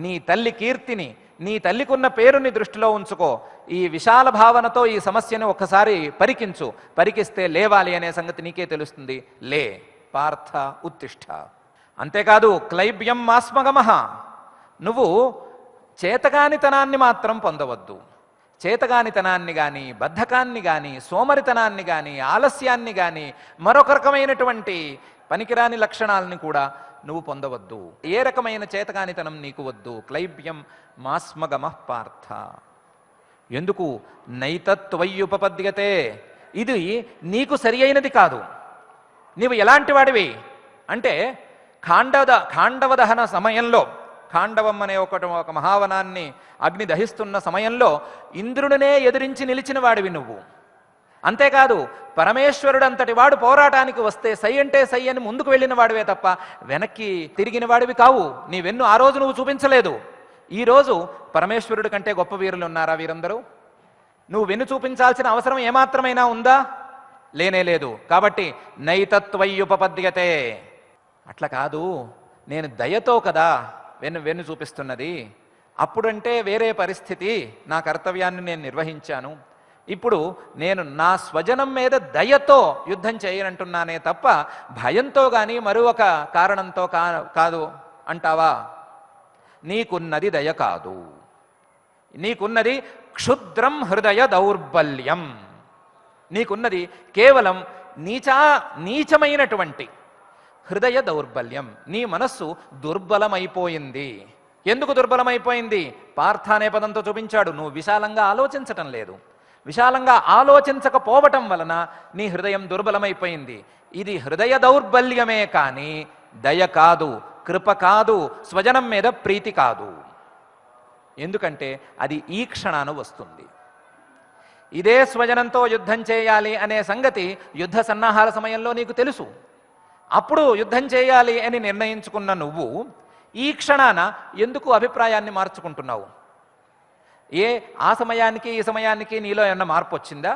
నీ తల్లి కీర్తిని, నీ తల్లికున్న పేరుని దృష్టిలో ఉంచుకో. ఈ విశాల భావనతో ఈ సమస్యను ఒక్కసారి పరికించు. పరికిస్తే లేవాలి అనే సంగతి నీకే తెలుస్తుంది. లే పార్థ ఉత్తిష్ట. అంతేకాదు, క్లైబ్యం మాస్మగమః, నువ్వు చేతగానితనాన్ని మాత్రం పొందవద్దు. చేతగానితనాన్ని కానీ, బద్ధకాన్ని కానీ, సోమరితనాన్ని కానీ, ఆలస్యాన్ని కానీ, మరొక రకమైనటువంటి పనికిరాని లక్షణాలని కూడా నువ్వు పొందవద్దు. ఏ రకమైన చేతగానితనం నీకు వద్దు. క్లైబ్యం మాస్మగమః పార్థ. ఎందుకు? నైతత్వయ్యుపపద్యతే, ఇది నీకు సరి అయినది కాదు. నీవు ఎలాంటి వాడివి అంటే, ఖాండవ దహన సమయంలో, ఖాండవం అనే ఒక మహావనాన్ని అగ్ని దహిస్తున్న సమయంలో ఇంద్రుడినే ఎదిరించి నిలిచిన వాడివి నువ్వు. అంతేకాదు, పరమేశ్వరుడు అంతటి వాడు పోరాటానికి వస్తే సై అంటే సై అని ముందుకు వెళ్ళిన వాడివే తప్ప వెనక్కి తిరిగిన వాడివి కావు. నీ వెన్ను ఆ రోజు నువ్వు చూపించలేదు. ఈరోజు పరమేశ్వరుడి కంటే గొప్ప వీరులు ఉన్నారా వీరందరూ? నువ్వు వెన్ను చూపించాల్సిన అవసరం ఏమాత్రమైనా ఉందా? లేనే లేదు. కాబట్టి నైతత్వయ్యుపపద్యతే. అట్లా కాదు, నేను దయతో కదా వెన్ను చూపిస్తున్నది. అప్పుడంటే వేరే పరిస్థితి, నా కర్తవ్యాన్ని నేను నిర్వహించాను. ఇప్పుడు నేను నా స్వజనం మీద దయతో యుద్ధం చేయనంటున్నానే తప్ప భయంతో కానీ మరొక కారణంతో కాదు అంటావా? నీకున్నది దయ కాదు, నీకున్నది క్షుద్రం హృదయ దౌర్బల్యం. నీకున్నది కేవలం నీచమైనటువంటి హృదయ దౌర్బల్యం. నీ మనస్సు దుర్బలమైపోయింది. ఎందుకు దుర్బలమైపోయింది? పార్థ అనే పదంతో చూపించాడు. నువ్వు విశాలంగా ఆలోచించటం లేదు. విశాలంగా ఆలోచించకపోవటం వలన నీ హృదయం దుర్బలమైపోయింది. ఇది హృదయ దౌర్బల్యమే కానీ దయ కాదు, కృప కాదు, స్వజనం మీద ప్రీతి కాదు. ఎందుకంటే అది ఈ క్షణాన వస్తుంది. ఇదే స్వజనంతో యుద్ధం చేయాలి అనే సంగతి యుద్ధ సన్నాహాల సమయంలో నీకు తెలుసు. అప్పుడు యుద్ధం చేయాలి అని నిర్ణయించుకున్న నువ్వు ఈ క్షణాన ఎందుకు అభిప్రాయాన్ని మార్చుకుంటున్నావు? ఆ సమయానికి ఈ సమయానికి నీలో ఏమన్నా మార్పు వచ్చిందా?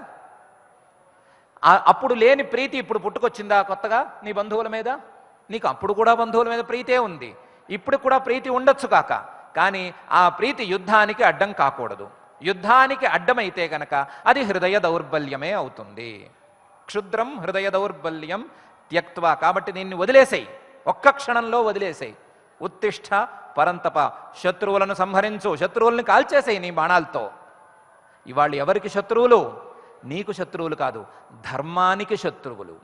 అప్పుడు లేని ప్రీతి ఇప్పుడు పుట్టుకొచ్చిందా కొత్తగా నీ బంధువుల మీద? నీకు అప్పుడు కూడా బంధువుల మీద ప్రీతే ఉంది, ఇప్పుడు కూడా ప్రీతి ఉండొచ్చు కాక, కానీ ఆ ప్రీతి యుద్ధానికి అడ్డం కాకూడదు. యుద్ధానికి అడ్డమైతే గనక అది హృదయ దౌర్బల్యమే అవుతుంది. క్షుద్రం హృదయ దౌర్బల్యం త్యక్త్వా, కాబట్టి దీన్ని వదిలేసేయి, ఒక్క క్షణంలో వదిలేసేయి. ఉత్తిష్ట పరంతప, శత్రువులను సంహరించు, శత్రువుల్ని కాల్చేసేయి నీ బాణాలతో. ఇవాళ ఎవరికి శత్రువులు? నీకు శత్రువులు కాదు, ధర్మానికి శత్రువులు.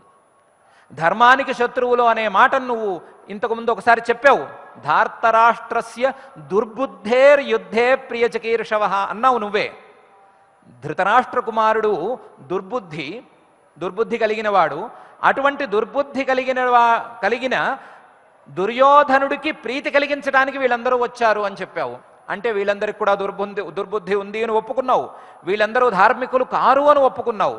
ధర్మానికి శత్రువులు అనే మాటను నువ్వు ఇంతకుముందు ఒకసారి చెప్పావు. ధార్తరాష్ట్రస్య దుర్బుద్ధేర్ యుద్ధే ప్రియచకీర్షవ అన్నావు నువ్వే. ధృతరాష్ట్ర కుమారుడు దుర్బుద్ధి కలిగినవాడు. అటువంటి దుర్బుద్ధి కలిగిన దుర్యోధనుడికి ప్రీతి కలిగించడానికి వీళ్ళందరూ వచ్చారు అని చెప్పావు. అంటే వీళ్ళందరికీ కూడా దుర్బుద్ధి ఉంది అని ఒప్పుకున్నావు. వీళ్ళందరూ ధార్మికులు కారు అని ఒప్పుకున్నావు.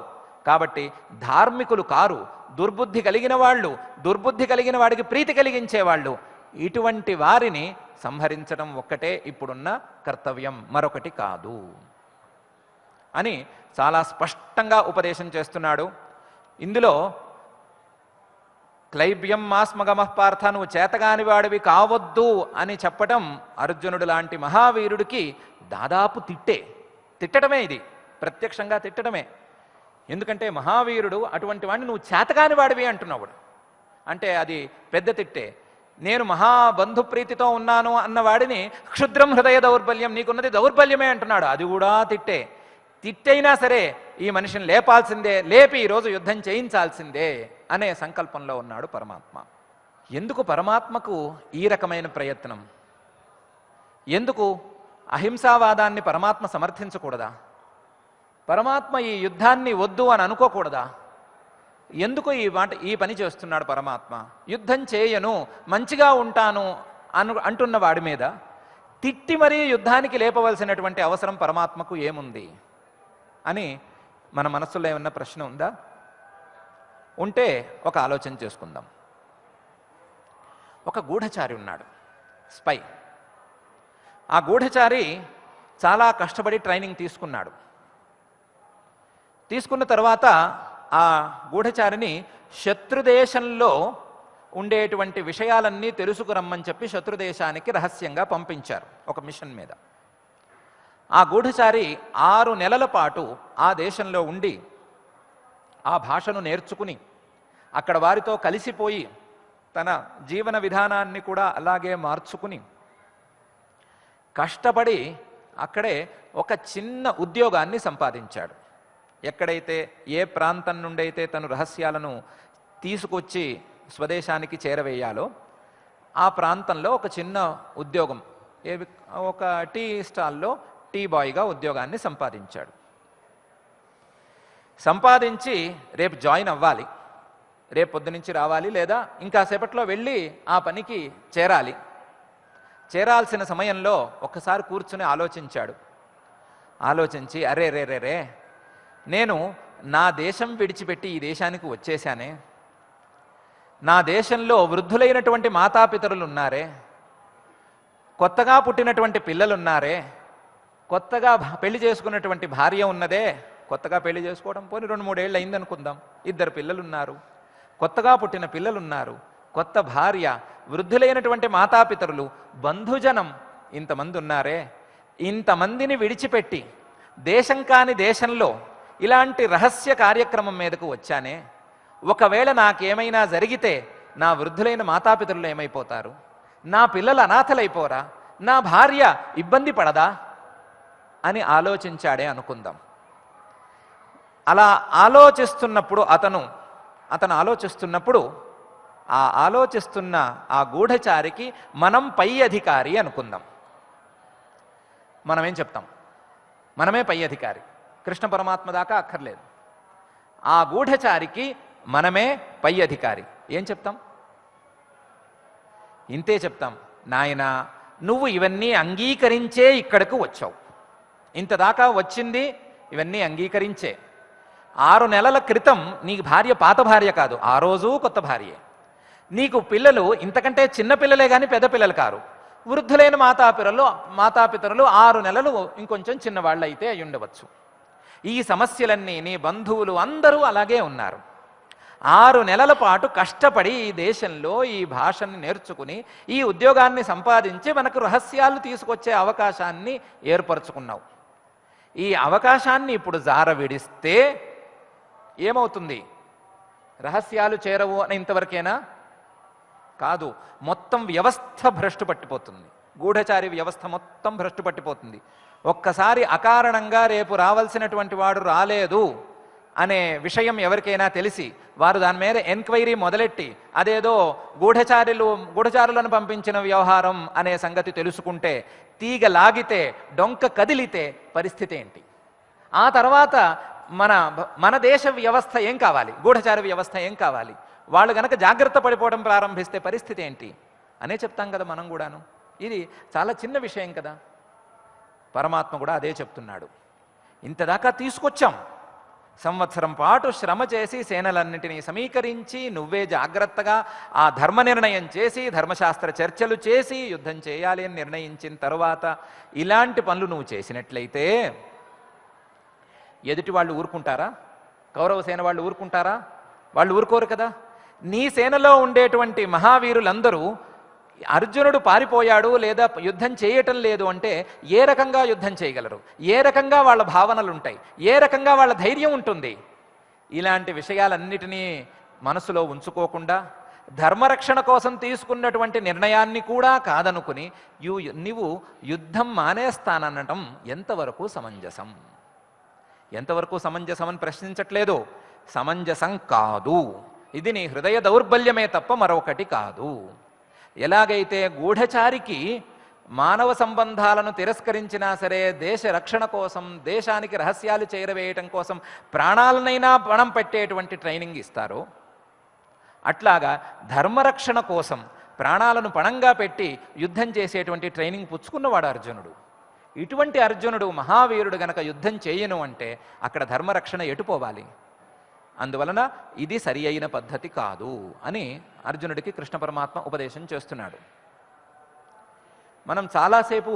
కాబట్టి ధార్మికులు కారు, దుర్బుద్ధి కలిగిన వాళ్ళు, దుర్బుద్ధి కలిగిన వాడికి ప్రీతి కలిగించేవాళ్ళు, ఇటువంటి వారిని సంహరించడం ఒక్కటే ఇప్పుడున్న కర్తవ్యం, మరొకటి కాదు అని చాలా స్పష్టంగా ఉపదేశం చేస్తున్నాడు. ఇందులో క్లైబ్యం మాస్మగమః పార్థ, నువ్వు చేతగాని వాడివి కావద్దు అని చెప్పటం అర్జునుడు లాంటి మహావీరుడికి దాదాపు తిట్టడమే, ఇది ప్రత్యక్షంగా తిట్టడమే. ఎందుకంటే మహావీరుడు అటువంటి వాడిని నువ్వు చేతగాని వాడివి అంటున్నావు. అంటే అది పెద్ద తిట్టే. నేను మహాబంధుప్రీతితో ఉన్నాను అన్నవాడిని క్షుద్రం హృదయ దౌర్బల్యం, నీకున్నది దౌర్బల్యమే అంటున్నాడు. అది కూడా తిట్టైనా సరే ఈ మనిషిని లేపాల్సిందే, లేపి ఈరోజు యుద్ధం చేయించాల్సిందే అనే సంకల్పంలో ఉన్నాడు పరమాత్మ. ఎందుకు పరమాత్మకు ఈ రకమైన ప్రయత్నం? ఎందుకు అహింసావాదాన్ని పరమాత్మ సమర్థించకూడదా? పరమాత్మ ఈ యుద్ధాన్ని వద్దు అని అనుకోకూడదా? ఎందుకు ఈ పని చేస్తున్నాడు పరమాత్మ? యుద్ధం చేయను, మంచిగా ఉంటాను అంటున్న వాడి మీద తిట్టి మరీ యుద్ధానికి లేపవలసినటువంటి అవసరం పరమాత్మకు ఏముంది అని మన మనస్సులో ఏమన్నా ప్రశ్న ఉందా? ఉంటే ఒక ఆలోచన చేసుకుందాం. ఒక గూఢచారి ఉన్నాడు, స్పై. ఆ గూఢచారి చాలా కష్టపడి ట్రైనింగ్ తీసుకున్నాడు. తీసుకున్న తర్వాత ఆ గూఢచారిని శత్రుదేశంలో ఉండేటువంటి విషయాలన్నీ తెలుసుకురమ్మని చెప్పి శత్రుదేశానికి రహస్యంగా పంపించారు ఒక మిషన్ మీద. ఆ గూఢచారి 6 నెలల పాటు ఆ దేశంలో ఉండి ఆ భాషను నేర్చుకుని అక్కడ వారితో కలిసిపోయి తన జీవన విధానాన్ని కూడా అలాగే మార్చుకుని కష్టపడి అక్కడే ఒక చిన్న ఉద్యోగాన్ని సంపాదించాడు. ఎక్కడైతే ఏ ప్రాంతం నుండి అయితే తను రహస్యాలను తీసుకొచ్చి స్వదేశానికి చేరవేయాలో ఆ ప్రాంతంలో ఒక చిన్న ఉద్యోగం, ఒక టీ స్టాల్లో టీ బాయ్గా ఉద్యోగాన్ని సంపాదించాడు. సంపాదించి రేపు జాయిన్ అవ్వాలి, రేపు పొద్దునుంచి రావాలి, లేదా ఇంకా సేపట్లో వెళ్ళి ఆ పనికి చేరాలి. చేరాల్సిన సమయంలో ఒక్కసారి కూర్చుని ఆలోచించాడు. ఆలోచించి అరే రే రే రే నేను నా దేశం విడిచిపెట్టి ఈ దేశానికి వచ్చేశానే, నా దేశంలో వృద్ధులైనటువంటి మాతాపితరులు ఉన్నారే, కొత్తగా పుట్టినటువంటి పిల్లలున్నారే, కొత్తగా పెళ్లి చేసుకున్నటువంటి భార్య ఉన్నదే, కొత్తగా పెళ్లి చేసుకోవడం పోనీ 2-3 ఏళ్ళు అయిందనుకుందాం, 2 పిల్లలున్నారు, కొత్తగా పుట్టిన పిల్లలున్నారు, కొత్త భార్య, వృద్ధులైనటువంటి మాతాపితరులు, బంధుజనం ఇంతమంది ఉన్నారే, ఇంతమందిని విడిచిపెట్టి దేశం కాని దేశంలో ఇలాంటి రహస్య కార్యక్రమం మీదకు వచ్చానే, ఒకవేళ నాకేమైనా జరిగితే నా వృద్ధులైన మాతాపితరులు ఏమైపోతారు, నా పిల్లలు అనాథలైపోరా, నా భార్య ఇబ్బంది పడదా అని ఆలోచించాడే అనుకుందాం. అలా ఆలోచిస్తున్నప్పుడు అతను ఆలోచిస్తున్నప్పుడు ఆలోచిస్తున్న ఆ గూఢచారికి మనం పై అధికారి అనుకుందాం. మనమేం చెప్తాం? మనమే పై అధికారి, కృష్ణ పరమాత్మ దాకా అక్కర్లేదు. ఆ గూఢచారికి మనమే పై అధికారి. ఏం చెప్తాం? ఇంతే చెప్తాం, నాయనా నువ్వు ఇవన్నీ అంగీకరించే ఇక్కడకు వచ్చావు, ఇంతదాకా వచ్చింది ఇవన్నీ అంగీకరించే. 6 నెలల క్రితం నీకు భార్య పాత భార్య కాదు, ఆ రోజు కొత్త భార్యే. నీకు పిల్లలు ఇంతకంటే చిన్న పిల్లలే కానీ పెద్ద పిల్లలు కారు, వృద్ధులైన మాతాపితరులు 6 నెలలు ఇంకొంచెం చిన్నవాళ్ళు అయితే అయి ఉండవచ్చు. ఈ సమస్యలన్నీ నీ బంధువులు అందరూ అలాగే ఉన్నారు. 6 నెలల పాటు కష్టపడి ఈ దేశంలో ఈ భాషని నేర్చుకుని ఈ ఉద్యోగాన్ని సంపాదించి మనకు రహస్యాలు తీసుకొచ్చే అవకాశాన్ని ఏర్పరచుకున్నావు. ఈ అవకాశాన్ని ఇప్పుడు జార విడిస్తే ఏమవుతుంది? రహస్యాలు చేరవు అని ఇంతవరకేనా? కాదు, మొత్తం వ్యవస్థ భ్రష్టు పట్టిపోతుంది. గూఢచారి వ్యవస్థ మొత్తం భ్రష్టు పట్టిపోతుంది. ఒక్కసారి అకారణంగా రేపు రావాల్సినటువంటి వాడు రాలేదు అనే విషయం ఎవరికైనా తెలిసి వారు దాని మీద ఎంక్వైరీ మొదలెట్టి అదేదో గూఢచారులను పంపించిన వ్యవహారం అనే సంగతి తెలుసుకుంటే, తీగ లాగితే, డొంక కదిలితే పరిస్థితి ఏంటి? ఆ తర్వాత మన దేశ వ్యవస్థ ఏం కావాలి? గూఢచార వ్యవస్థ ఏం కావాలి? వాళ్ళు గనక జాగ్రత్త పడిపోవడం ప్రారంభిస్తే పరిస్థితి ఏంటి అనే చెప్తాం కదా మనం కూడాను. ఇది చాలా చిన్న విషయం కదా. పరమాత్మ కూడా అదే చెప్తున్నాడు. ఇంతదాకా తీసుకొచ్చాం, సంవత్సరం పాటు శ్రమ చేసి సేనలన్నింటినీ సమీకరించి నువ్వే జాగ్రత్తగా ఆ ధర్మ నిర్ణయం చేసి ధర్మశాస్త్ర చర్చలు చేసి యుద్ధం చేయాలి అని నిర్ణయించిన తరువాత ఇలాంటి పనులు నువ్వు చేసినట్లయితే ఎదుటి వాళ్ళు ఊరుకుంటారా? కౌరవ సేన వాళ్ళు ఊరుకుంటారా? వాళ్ళు ఊరుకోరు కదా. నీ సేనలో ఉండేటువంటి మహావీరులందరూ అర్జునుడు పారిపోయాడు లేదా యుద్ధం చేయటం లేదు అంటే ఏ రకంగా యుద్ధం చేయగలరు? ఏ రకంగా వాళ్ళ భావనలు ఉంటాయి? ఏ రకంగా వాళ్ళ ధైర్యం ఉంటుంది? ఇలాంటి విషయాలన్నిటినీ మనసులో ఉంచుకోకుండా ధర్మరక్షణ కోసం తీసుకున్నటువంటి నిర్ణయాన్ని కూడా కాదనుకుని నువ్వు యుద్ధం మానేస్తాననటం ఎంతవరకు సమంజసం? ఎంతవరకు సమంజసం అని ప్రశ్నించట్లేదు. సమంజసం కాదు. ఇది నీ హృదయ దౌర్బల్యమే తప్ప మరొకటి కాదు. ఎలాగైతే గూఢచారికి మానవ సంబంధాలను తిరస్కరించినా సరే దేశ రక్షణ కోసం, దేశానికి రహస్యాలు చేరవేయటం కోసం ప్రాణాలనైనా పణం పెట్టేటువంటి ట్రైనింగ్ ఇస్తారో, అట్లాగా ధర్మరక్షణ కోసం ప్రాణాలను పణంగా పెట్టి యుద్ధం చేసేటువంటి ట్రైనింగ్ పుచ్చుకున్నవాడు అర్జునుడు. ఇటువంటి అర్జునుడు మహావీరుడు గనక యుద్ధం చేయను అంటే అక్కడ ధర్మరక్షణ ఎటుపోవాలి? అందువలన ఇది సరి అయిన పద్ధతి కాదు అని అర్జునుడికి కృష్ణ పరమాత్మ ఉపదేశం చేస్తున్నాడు. మనం చాలాసేపు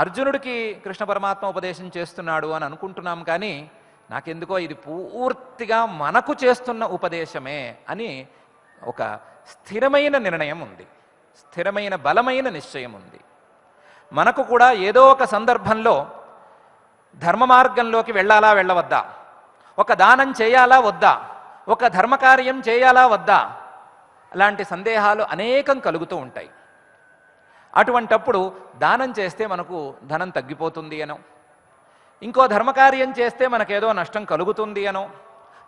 అర్జునుడికి కృష్ణ పరమాత్మ ఉపదేశం చేస్తున్నాడు అని అనుకుంటున్నాం, కానీ నాకెందుకో ఇది పూర్తిగా మనకు చేస్తున్న ఉపదేశమే అని ఒక స్థిరమైన నిర్ణయం ఉంది, స్థిరమైన బలమైన నిశ్చయం ఉంది. మనకు కూడా ఏదో ఒక సందర్భంలో ధర్మ మార్గంలోకి వెళ్ళాలా వెళ్ళవద్దా, ఒక దానం చేయాలా వద్దా, ఒక ధర్మకార్యం చేయాలా వద్దా, అలాంటి సందేహాలు అనేకం కలుగుతూ ఉంటాయి. అటువంటప్పుడు దానం చేస్తే మనకు ధనం తగ్గిపోతుంది అనో, ఇంకో ధర్మకార్యం చేస్తే మనకేదో నష్టం కలుగుతుంది అనో,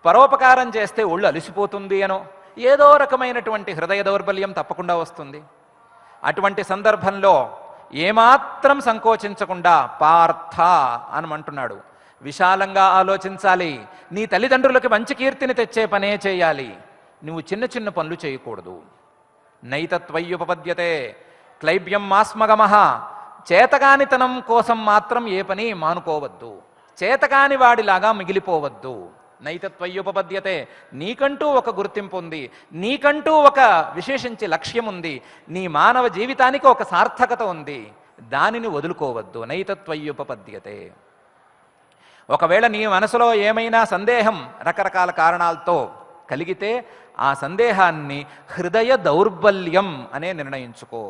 పరోపకారం చేస్తే ఒళ్ళు అలిసిపోతుంది అనో, ఏదో రకమైనటువంటి హృదయ దౌర్బల్యం తప్పకుండా వస్తుంది. అటువంటి సందర్భంలో ఏమాత్రం సంకోచించకుండా పార్థ అని అంటున్నాడు, విశాలంగా ఆలోచించాలి. నీ తల్లిదండ్రులకి మంచి కీర్తిని తెచ్చే పనే చేయాలి. నువ్వు చిన్న చిన్న పనులు చేయకూడదు. నైతత్వయ్యుపపద్యతే క్లైబ్యం మాస్మగమః. చేతగానితనం కోసం మాత్రం ఏ పని మానుకోవద్దు, చేతగాని వాడిలాగా మిగిలిపోవద్దు. నైతత్వయ్యుపపద్యతే, నీకంటూ ఒక గుర్తింపు ఉంది, నీకంటూ ఒక విశేషించి లక్ష్యం ఉంది, నీ మానవ జీవితానికి ఒక సార్థకత ఉంది, దానిని వదులుకోవద్దు. నైతత్వయ్యుపపద్యతే. ఒకవేళ నీ మనసులో ఏమైనా సందేహం రకరకాల కారణాలతో కలిగితే ఆ సందేహాన్ని హృదయ దౌర్బల్యం అనే నిర్ణయించుకో.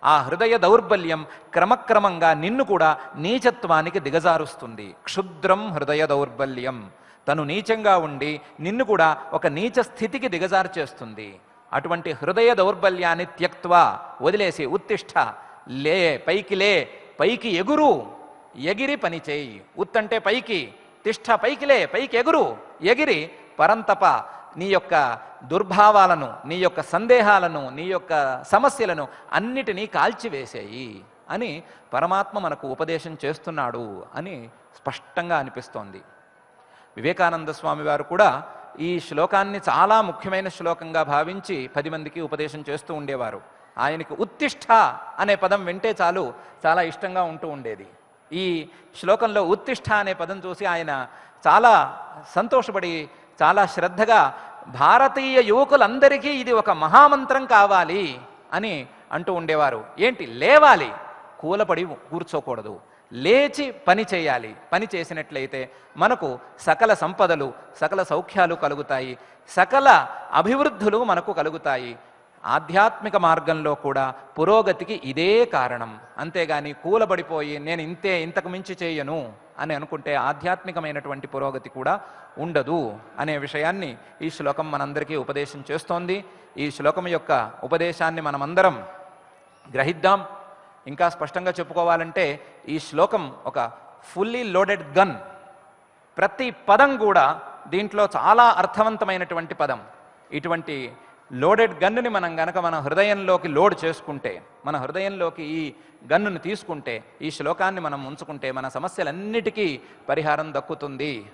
ఆ హృదయ దౌర్బల్యం క్రమక్రమంగా నిన్ను కూడా నీచత్వానికి దిగజారుస్తుంది. క్షుద్రం హృదయ దౌర్బల్యం, తను నీచంగా ఉండి నిన్ను కూడా ఒక నీచ స్థితికి దిగజారు చేస్తుంది. అటువంటి హృదయ దౌర్బల్యాన్ని త్యక్త్వా, వదిలేసి ఉత్తిష్ట, లే, పైకి లే, పైకి ఎగురు, ఎగిరి పని చేయి. ఉత్తంటే పైకి, తిష్ట పైకి లే, పైకి ఎగురు, ఎగిరి పరంతప నీ యొక్క దుర్భావాలను, నీ యొక్క సందేహాలను, నీ యొక్క సమస్యలను అన్నిటినీ కాల్చివేసేయి అని పరమాత్మ మనకు ఉపదేశం చేస్తున్నాడు అని స్పష్టంగా అనిపిస్తోంది. వివేకానంద స్వామి వారు కూడా ఈ శ్లోకాన్ని చాలా ముఖ్యమైన శ్లోకంగా భావించి 10 మందికి ఉపదేశం చేస్తూ ఉండేవారు. ఆయనకి ఉత్తిష్ట అనే పదం వింటే చాలు చాలా ఇష్టంగా ఉంటూ ఉండేది. ఈ శ్లోకంలో ఉత్తిష్ట అనే పదం చూసి ఆయన చాలా సంతోషపడి చాలా శ్రద్ధగా భారతీయ యువకులందరికీ ఇది ఒక మహామంత్రం కావాలి అని అంటూ ఉండేవారు. ఏంటి? లేవాలి, కూలపడి కూర్చోకూడదు, లేచి పని చేయాలి. పని చేసినట్లయితే మనకు సకల సంపదలు, సకల సౌఖ్యాలు కలుగుతాయి, సకల అభివృద్ధులు మనకు కలుగుతాయి. ఆధ్యాత్మిక మార్గంలో కూడా పురోగతికి ఇదే కారణం. అంతేగాని కూలబడిపోయి నేను ఇంతకు మించి చేయను అని అనుకుంటే ఆధ్యాత్మికమైనటువంటి పురోగతి కూడా ఉండదు అనే విషయాన్ని ఈ శ్లోకం మనందరికీ ఉపదేశం చేస్తోంది. ఈ శ్లోకం యొక్క ఉపదేశాన్ని మనమందరం గ్రహిద్దాం. ఇంకా స్పష్టంగా చెప్పుకోవాలంటే ఈ శ్లోకం ఒక ఫుల్లీ లోడెడ్ గన్. ప్రతి పదం కూడా దీంట్లో చాలా అర్థవంతమైనటువంటి పదం. ఇటువంటి లోడెడ్ గన్నుని మనం గనక మన హృదయంలోకి లోడ్ చేసుకుంటే, మన హృదయంలోకి ఈ గన్నుని తీసుకుంటే, ఈ శ్లోకాన్ని మనం ఉంచుకుంటే మన సమస్యలన్నిటికీ పరిహారం దక్కుతుంది.